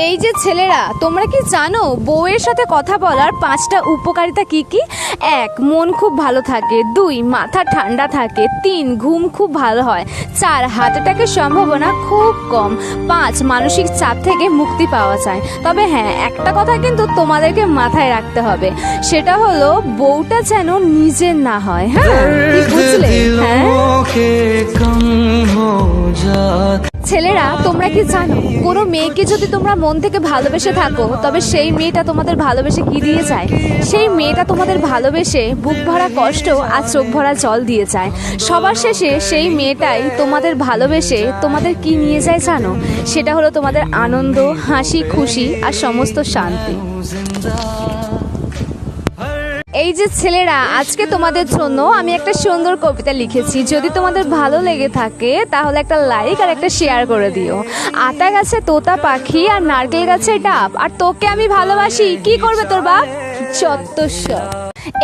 এই যে ছেলেরা, তোমরা কি জানো বউয়ের সাথে কথা বলার 5টা উপকারিতা কি কি? 1. মন খুব ভালো থাকে। 2. মাথা ঠান্ডা থাকে। 3. ঘুম খুব ভালো হয়। 4. হার্ট অ্যাটাকের সম্ভাবনা খুব কম। 5. মানসিক চাপ থেকে মুক্তি পাওয়া যায়। তবে হ্যাঁ, একটা কথা কিন্তু তোমাদেরকে মাথায় রাখতে হবে, সেটা হলো বউটা যেন নিজের না হয়। হ্যাঁ, কি বুঝলে? হ্যাঁ ছেলেরা, তোমরা কি জানো কোনো মেয়েকে যদি তোমরা মন থেকে ভালোবেসে থাকো, তবে সেই মেয়েটা তোমাদের ভালোবেসে কি দিয়ে যায়? সেই মেয়েটা তোমাদের ভালোবেসে বুক ভরা কষ্ট আর চোখ ভরা জল দিয়ে যায়। সবার শেষে সেই মেয়েটাই তোমাদের ভালোবেসে তোমাদের কি নিয়ে যায় জানো? সেটা হলো তোমাদের আনন্দ, হাসি, খুশি আর সমস্ত শান্তি। এই যে ছেলেরা, আজকে তোমাদের জন্য আমি একটা সুন্দর কবিতা লিখেছি। যদি তোমাদের ভালো লেগে থাকে তাহলে একটা লাইক আর একটা শেয়ার করে দিও। আতা গাছে তোতা পাখি আর নারকেল গাছে ডাব, আর তোকে আমি ভালোবাসি, কি করবে তোর বাপ? চত্বর।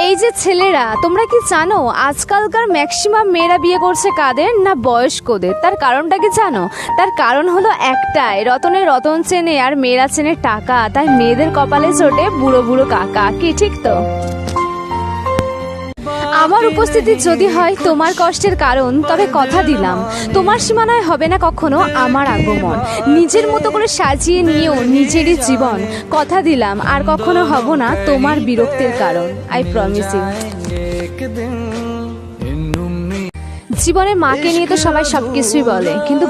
এই যে ছেলেরা, তোমরা কি জানো আজকালকার ম্যাক্সিমাম মেয়েরা বিয়ে করছে কাদের? না, বয়স্কদের। তার কারণটা কি জানো? তার কারণ হলো একটাই, রতনের রতন চেনে আর মেয়েরা চেনে টাকা। তাই মেয়েদের কপালে চোটে বুড়ো বুড়ো কাকা। কি ঠিক তো? আমার উপস্থিতি যদি হয় তোমার কষ্টের কারণ, তবে কথা দিলাম তোমার সীমানায় হবে না কখনো আমার আগমন। নিজের মতো করে সাজিয়ে নিয়েও নিজেরই জীবন। কথা দিলাম আর কখনো হব না তোমার বিরক্তির কারণ। I promise you. জীবনে মাকে নিয়ে তো সবাই সবকিছুই বলে, কিন্তু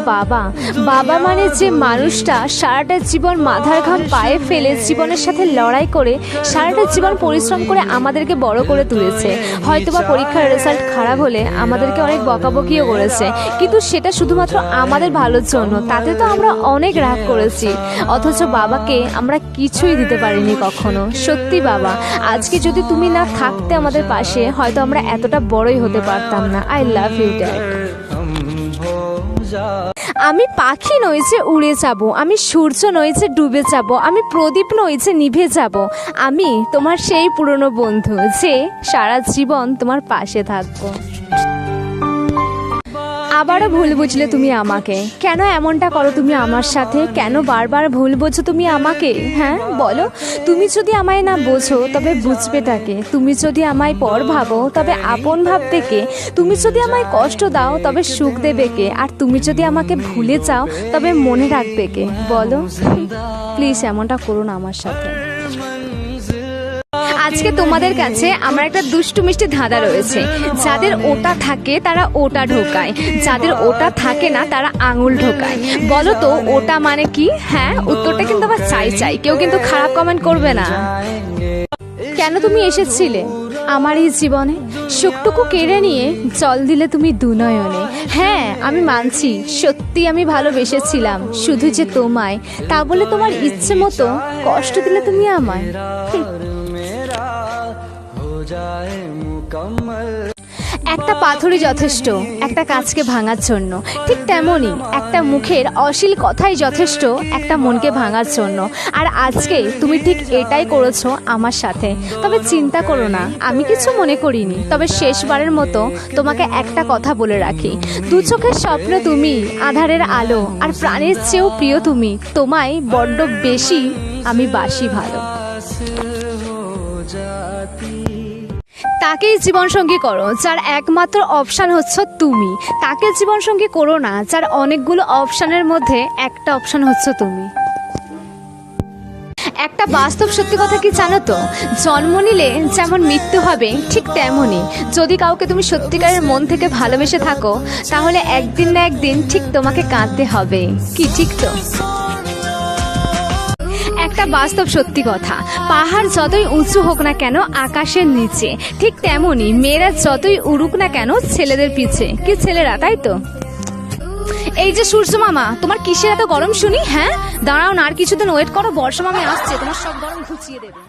বাবা মানে যে মানুষটা সারাটা জীবন মাথার ঘাম পায়ে ফেলে জীবনের সাথে লড়াই করে সারাটা জীবন পরিশ্রম করে আমাদেরকে বড় করে তুলেছে। হয়তোবা পরীক্ষার রেজাল্ট খারাপ হলে আমাদেরকে অনেক বকাবকিও করেছে, কিন্তু সেটা শুধুমাত্র আমাদের ভালোর জন্য। তাতে তো আমরা অনেক রাগ করেছি, অথচ বাবাকে আমরা কিছুই দিতে পারিনি কখনো। সত্যি বাবা, আজকে যদি তুমি না থাকতে আমাদের পাশে, হয়তো আমরা এতটা বড়ই হতে পারতাম না। I love you. আমি পাখি নই যে উড়ে যাব, আমি সূর্য নই যে ডুবে যাব, আমি প্রদীপ নই যে নিভে যাব। আমি তোমার সেই পুরনো বন্ধু যে সারা জীবন তোমার পাশে থাকবো। আবারও ভুল বুঝলে তুমি আমাকে, কেন এমনটা করো তুমি আমার সাথে? কেন বারবার ভুল বোঝো তুমি আমাকে? হ্যাঁ বলো, তুমি যদি আমায় না বোঝো তবে বুঝবেটা কে? তুমি যদি আমায় পর ভাবো তবে আপন ভাববে কে? তুমি যদি আমায় কষ্ট দাও তবে সুখ দেবে কে? আর তুমি যদি আমাকে ভুলে যাও তবে মনে রাখবে কে? বলো প্লিজ, এমনটা করো না আমার সাথে। আজকে তোমাদের কাছে আমার একটা দুষ্টু মিষ্টি ধাঁধা রয়েছে। যাদের ওটা থাকে তারা ওটা ঢোকায়, যাদের ওটা থাকে না তারা আঙুল ঢোকায়। বলো তো ওটা মানে কি? হ্যাঁ, উত্তরটা কিন্তু আবার চাই, কেউ কিন্তু খারাপ কমেন্ট করবে না। কেন তুমি এসেছিলে আমার এই জীবনে? সুখটুকু কেড়ে নিয়ে জল দিলে তুমি দুনয়নে। হ্যাঁ, আমি মানছি, সত্যি আমি ভালোবেসেছিলাম, শুধু যে তোমায়। তা বলে তোমার ইচ্ছে মতো কষ্ট দিলে তুমি আমায়। একটা পাথরই যথেষ্ট একটা কাঁচকে ভাঙার জন্য, ঠিক তেমনই একটা মুখের অশ্লীল কথাই যথেষ্ট একটা মনকে ভাঙার জন্য। আর আজকে তুমি ঠিক এটাই করেছো আমার সাথে। তবে চিন্তা করো না, আমি কিছু মনে করিনি। তবে শেষবারের মতো তোমাকে একটা কথা বলে রাখি, দু চোখের স্বপ্ন তুমি, আধারের আলো আর প্রাণের চেয়েও প্রিয় তুমি। তোমায় বড্ড বেশি আমি বাসি ভালো। তাকেই জীবনসঙ্গী করো যার একমাত্র অপশান হচ্ছে তুমি। তাকে জীবনসঙ্গী করো না যার অনেকগুলো অপশানের মধ্যে একটা অপশান হচ্ছে তুমি। একটা বাস্তব সত্যি কথা কি জানো তো? জন্ম নিলে যেমন মৃত্যু হবে ঠিক তেমনই যদি কাউকে তুমি সত্যিকারের মন থেকে ভালোবেসে থাকো, তাহলে একদিন না একদিন ঠিক তোমাকে কাঁদতে হবে। কি ঠিক তো? একটা বাস্তব সত্যি কথা, পাহাড় যতই উঁচু হোক না কেন আকাশের নিচে, ঠিক তেমনই মেয়েরা যতই উড়ুক না কেন ছেলেদের পিছে। কি ছেলেরা, তাই তো? এই যে সূর্য মামা, তোমার কিসের এত গরম শুনি? হ্যাঁ দাঁড়াও না, আর কিছুদিন ওয়েট করো, বর্ষা মামা আসছে, তোমার সব গরম ঘুচিয়ে দেবে।